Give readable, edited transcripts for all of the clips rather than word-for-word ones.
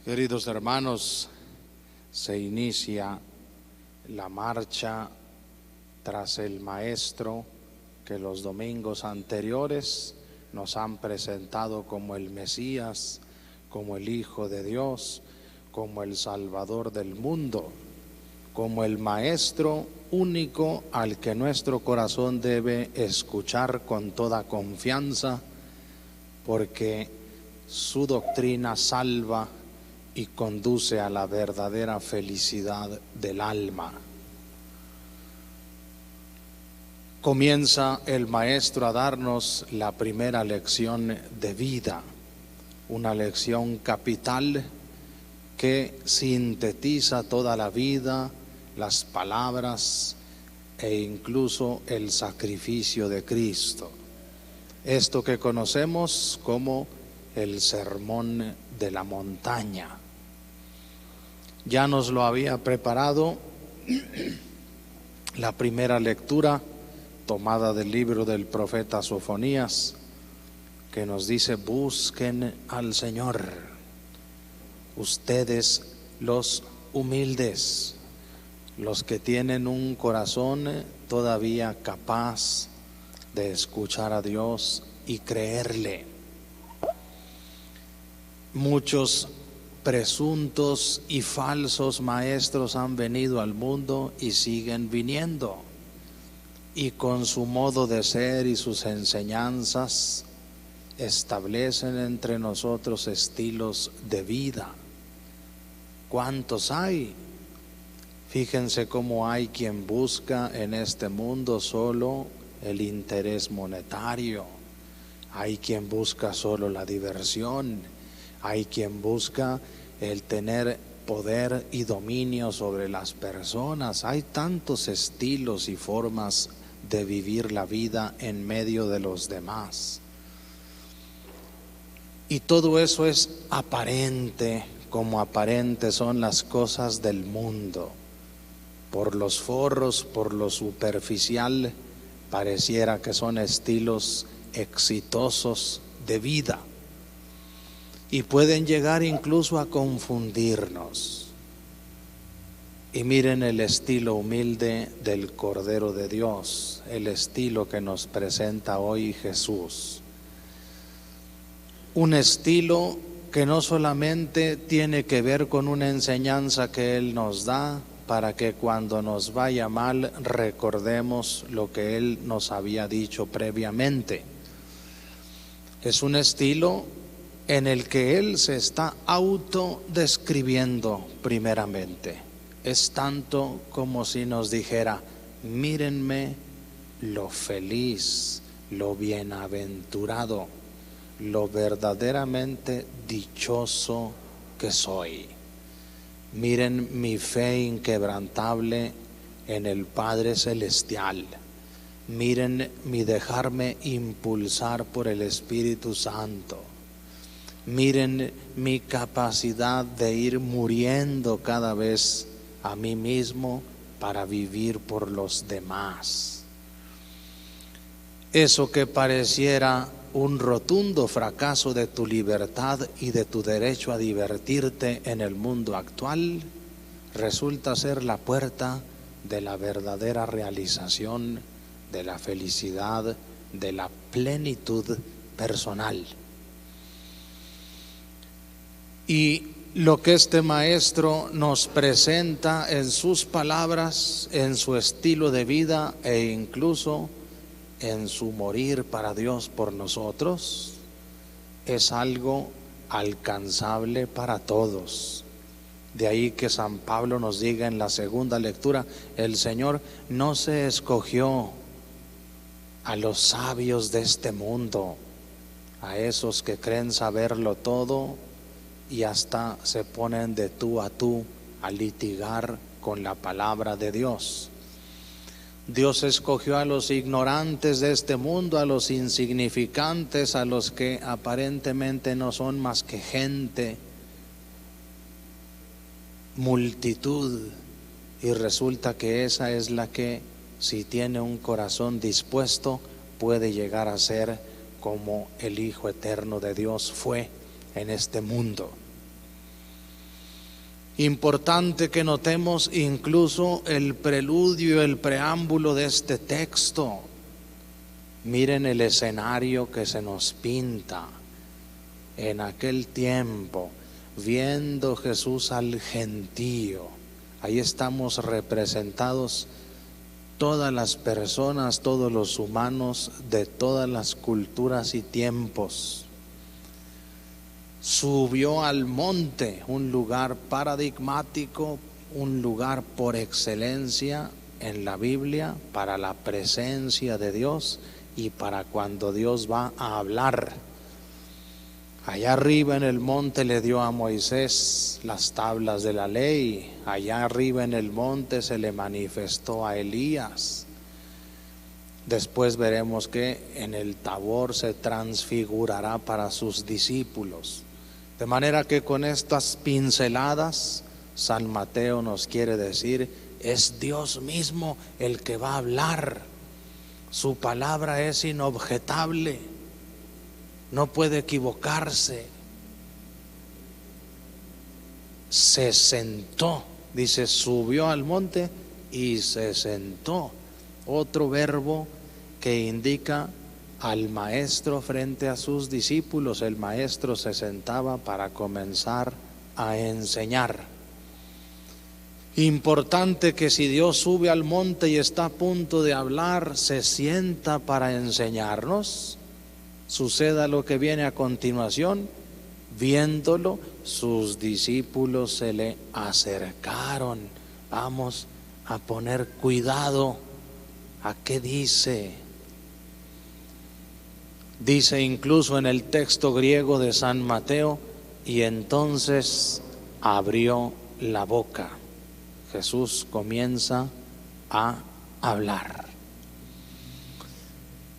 Queridos hermanos, se inicia la marcha tras el Maestro que los domingos anteriores nos han presentado como el Mesías, como el Hijo de Dios, como el Salvador del mundo, como el Maestro único al que nuestro corazón debe escuchar con toda confianza, porque su doctrina salva y conduce a la verdadera felicidad del alma. Comienza el Maestro a darnos la primera lección de vida, una lección capital que sintetiza toda la vida, las palabras e incluso el sacrificio de Cristo. Esto que conocemos como el Sermón de la Montaña. Ya nos lo había preparado la primera lectura tomada del libro del profeta Sofonías, que nos dice: busquen al Señor, ustedes los humildes, los que tienen un corazón todavía capaz de escuchar a Dios y creerle. Muchos presuntos y falsos maestros han venido al mundo y siguen viniendo, y con su modo de ser y sus enseñanzas establecen entre nosotros estilos de vida. ¿Cuántos hay? Fíjense cómo hay quien busca en este mundo solo el interés monetario, hay quien busca solo la diversión, hay quien busca el tener poder y dominio sobre las personas. Hay tantos estilos y formas de vivir la vida en medio de los demás. Y todo eso es aparente, como aparentes son las cosas del mundo. Por los forros, por lo superficial, pareciera que son estilos exitosos de vida. Y pueden llegar incluso a confundirnos. Y miren el estilo humilde del Cordero de Dios, el estilo que nos presenta hoy Jesús. Un estilo que no solamente tiene que ver con una enseñanza que Él nos da, para que cuando nos vaya mal recordemos lo que Él nos había dicho previamente. Es un estilo en el que Él se está autodescribiendo primeramente. Es tanto como si nos dijera: mírenme lo feliz, lo bienaventurado, lo verdaderamente dichoso que soy. Miren mi fe inquebrantable en el Padre Celestial. Miren mi dejarme impulsar por el Espíritu Santo. Miren mi capacidad de ir muriendo cada vez a mí mismo para vivir por los demás. Eso que pareciera un rotundo fracaso de tu libertad y de tu derecho a divertirte en el mundo actual, resulta ser la puerta de la verdadera realización, de la felicidad, de la plenitud personal. Y lo que este Maestro nos presenta en sus palabras, en su estilo de vida e incluso en su morir para Dios por nosotros, es algo alcanzable para todos. De ahí que San Pablo nos diga en la segunda lectura: el Señor no se escogió a los sabios de este mundo, a esos que creen saberlo todo y hasta se ponen de tú a tú a litigar con la palabra de Dios. Dios escogió a los ignorantes de este mundo, a los insignificantes, a los que aparentemente no son más que gente, multitud, y resulta que esa es la que, si tiene un corazón dispuesto, puede llegar a ser como el Hijo eterno de Dios fue en este mundo. Importante que notemos incluso el preludio, el preámbulo de este texto. Miren el escenario que se nos pinta. En aquel tiempo, viendo Jesús al gentío, ahí estamos representados todas las personas, todos los humanos de todas las culturas y tiempos. Subió al monte, un lugar paradigmático, un lugar por excelencia en la Biblia para la presencia de Dios y para cuando Dios va a hablar. Allá arriba en el monte le dio a Moisés las tablas de la ley. Allá arriba en el monte se le manifestó a Elías. Después veremos que en el Tabor se transfigurará para sus discípulos. De manera que con estas pinceladas, San Mateo nos quiere decir, es Dios mismo el que va a hablar. Su palabra es inobjetable, no puede equivocarse. Se sentó, dice, subió al monte y se sentó. Otro verbo que indica al maestro frente a sus discípulos. El maestro se sentaba para comenzar a enseñar. Importante que si Dios sube al monte y está a punto de hablar, se sienta para enseñarnos. Suceda lo que viene a continuación. Viéndolo, sus discípulos se le acercaron. Vamos a poner cuidado a qué dice. Dice incluso en el texto griego de San Mateo, y entonces abrió la boca. Jesús comienza a hablar.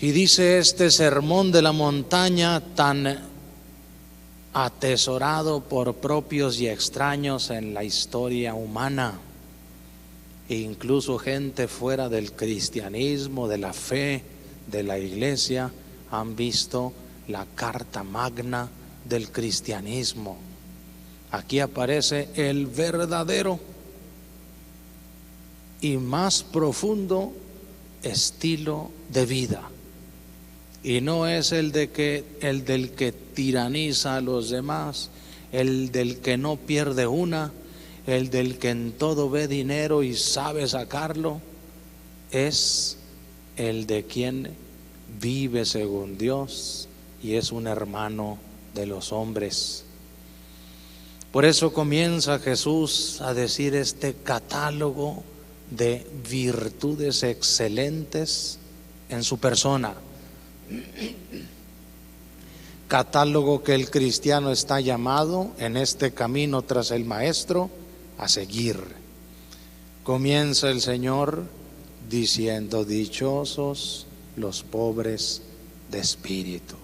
Y dice este sermón de la montaña tan atesorado por propios y extraños en la historia humana, e incluso gente fuera del cristianismo, de la fe, de la iglesia, han visto la carta magna del cristianismo. Aquí aparece el verdadero y más profundo estilo de vida, y no es el del que tiraniza a los demás, el del que no pierde una, el del que en todo ve dinero y sabe sacarlo. Es el de quien vive según Dios y es un hermano de los hombres. Por eso comienza Jesús a decir este catálogo de virtudes excelentes en su persona. Catálogo que el cristiano está llamado en este camino tras el Maestro a seguir. Comienza el Señor diciendo: dichosos los pobres de espíritu,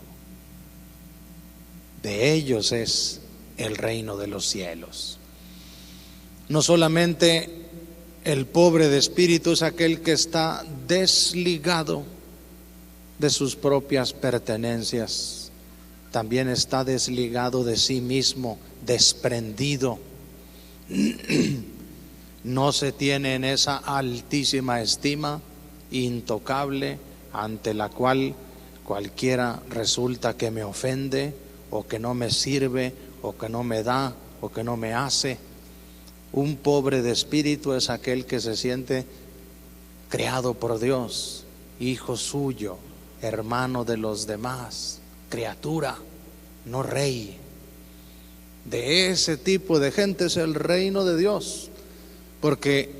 de ellos es el reino de los cielos. No solamente el pobre de espíritu es aquel que está desligado de sus propias pertenencias, también está desligado de sí mismo, desprendido. No se tiene en esa altísima estima, intocable, ante la cual cualquiera resulta que me ofende, o que no me sirve, o que no me da, o que no me hace. Un pobre de espíritu es aquel que se siente creado por Dios, hijo suyo, hermano de los demás, criatura, no rey. De ese tipo de gente es el reino de Dios, porque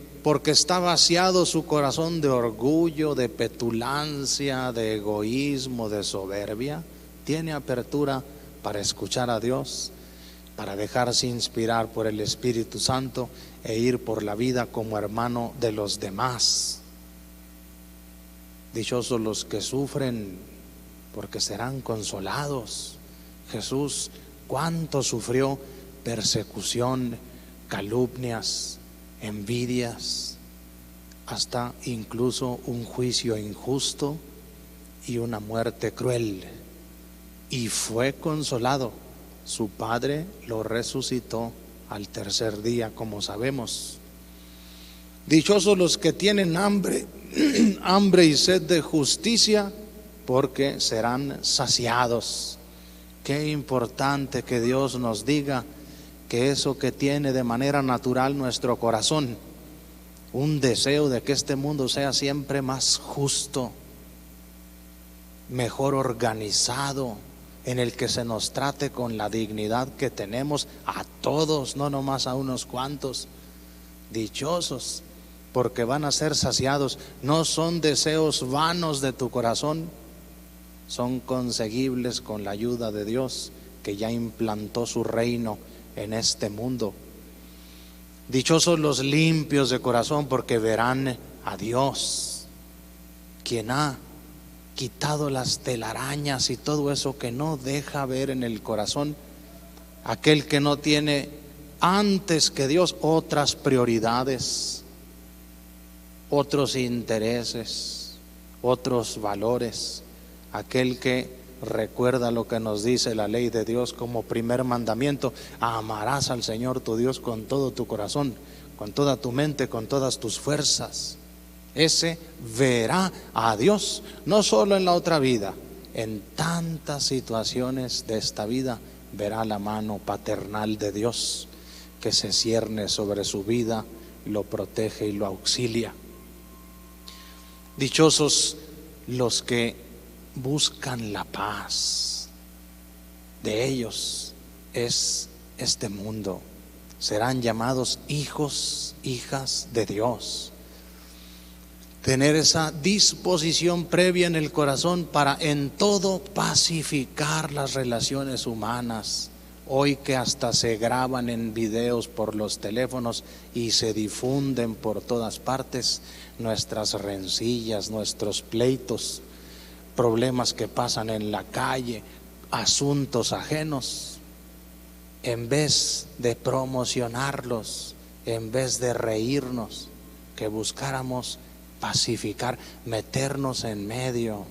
está vaciado su corazón de orgullo, de petulancia, de egoísmo, de soberbia. Tiene apertura para escuchar a Dios, para dejarse inspirar por el Espíritu Santo e ir por la vida como hermano de los demás. Dichosos los que sufren, porque serán consolados. Jesús, ¿cuánto sufrió? Persecución, calumnias, envidias, hasta incluso un juicio injusto y una muerte cruel. Y fue consolado su Padre lo resucitó al tercer día, como sabemos. Dichosos los que tienen hambre, hambre y sed de justicia, porque serán saciados. Qué importante que Dios nos diga que eso que tiene de manera natural nuestro corazón, un deseo de que este mundo sea siempre más justo, mejor organizado, en el que se nos trate con la dignidad que tenemos a todos, no nomás a unos cuantos. Dichosos, porque van a ser saciados. No son deseos vanos de tu corazón, son conseguibles con la ayuda de Dios, que ya implantó su reino en este mundo. Dichosos los limpios de corazón, porque verán a Dios, quien ha quitado las telarañas y todo eso que no deja ver en el corazón. Aquel que no tiene antes que Dios otras prioridades, otros intereses, otros valores. Aquel que recuerda lo que nos dice la ley de Dios como primer mandamiento: amarás al Señor tu Dios con todo tu corazón, con toda tu mente, con todas tus fuerzas. Ese verá a Dios, no solo en la otra vida, en tantas situaciones de esta vida verá la mano paternal de Dios que se cierne sobre su vida, lo protege y lo auxilia. Dichosos los que buscan la paz, de ellos es este mundo. Serán llamados hijos, hijas de Dios. Tener esa disposición previa en el corazón para en todo pacificar las relaciones humanas. Hoy que hasta se graban en videos por los teléfonos y se difunden por todas partes nuestras rencillas, nuestros pleitos, problemas que pasan en la calle, asuntos ajenos. En vez de promocionarlos, en vez de reírnos, que buscáramos pacificar, meternos en medio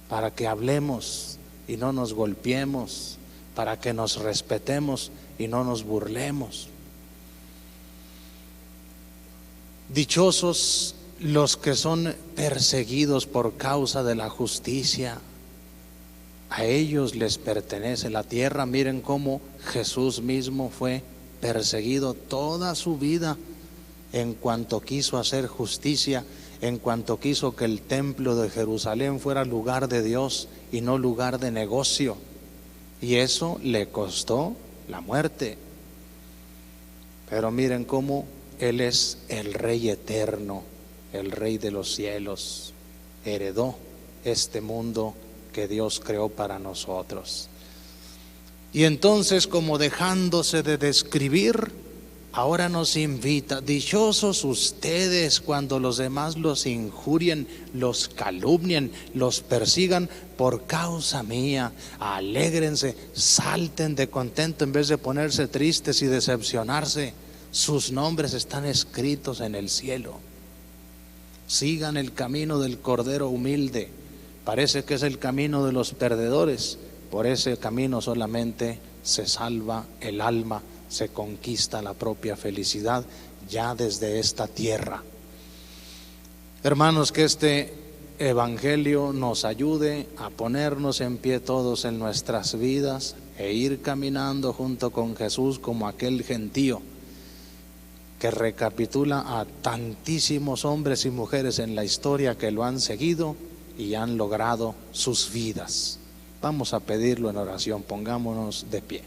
para que hablemos y no nos golpeemos, para que nos respetemos y no nos burlemos. Dichosos los que son perseguidos por causa de la justicia, a ellos les pertenece la tierra. Miren cómo Jesús mismo fue perseguido toda su vida en cuanto quiso hacer justicia, en cuanto quiso que el templo de Jerusalén fuera lugar de Dios y no lugar de negocio, y eso le costó la muerte. Pero miren cómo Él es el Rey eterno, el Rey de los cielos, heredó este mundo que Dios creó para nosotros. Y entonces, como dejándose de describir, ahora nos invita: dichosos ustedes cuando los demás los injurien, los calumnien, los persigan por causa mía. Alégrense, salten de contento en vez de ponerse tristes y decepcionarse. Sus nombres están escritos en el cielo. Sigan el camino del Cordero humilde. Parece que es el camino de los perdedores. Por ese camino solamente se salva el alma, se conquista la propia felicidad ya desde esta tierra. Hermanos, que este evangelio nos ayude a ponernos en pie todos en nuestras vidas e ir caminando junto con Jesús como aquel gentío que recapitula a tantísimos hombres y mujeres en la historia que lo han seguido y han logrado sus vidas. Vamos a pedirlo en oración, pongámonos de pie.